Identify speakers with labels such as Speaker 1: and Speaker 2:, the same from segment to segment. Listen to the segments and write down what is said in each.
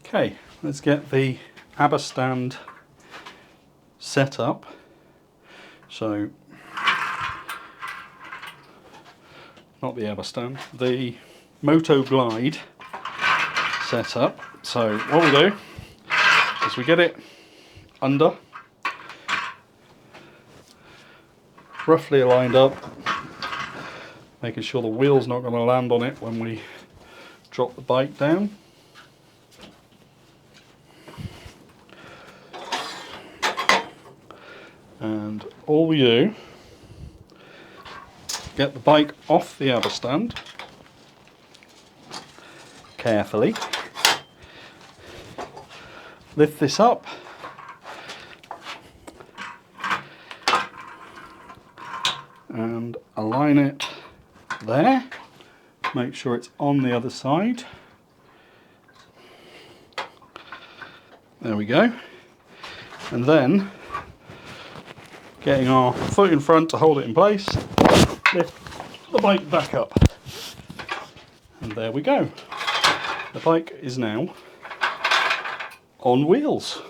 Speaker 1: Okay, let's get the Abba stand set up. So, not the Abba stand, the Moto Glide set up. So what we do is we get it under, roughly lined up, making sure the wheel's not going to land on it when we drop the bike down. And all we do, get the bike off the Abba stand carefully, lift this up, and align it there. Make sure it's on the other side. There we go. And then, getting our foot in front to hold it in place, lift the bike back up. And there we go. The bike is now on wheels.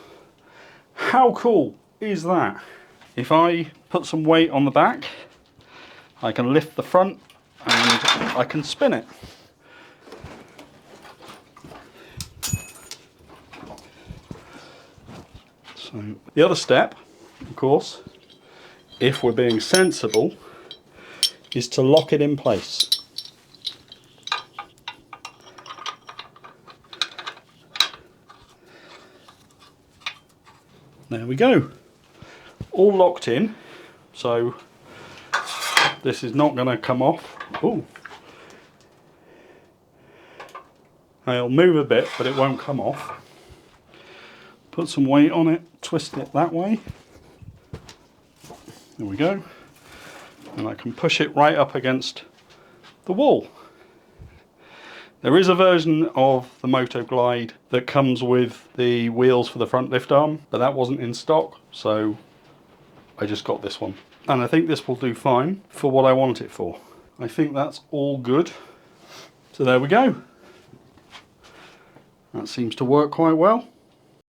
Speaker 1: How cool is that? If I put some weight on the back, I can lift the front and I can spin it. So the other step, of course, if we're being sensible, is to lock it in place. There we go, all locked in, so this is not going to come off. Ooh. It'll move a bit, but it won't come off. Put some weight on it, twist it that way. There we go. And I can push it right up against the wall. There is a version of the Moto Glide that comes with the wheels for the front lift arm, but that wasn't in stock, so I just got this one. And I think this will do fine for what I want it for. I think that's all good. So there we go. That seems to work quite well.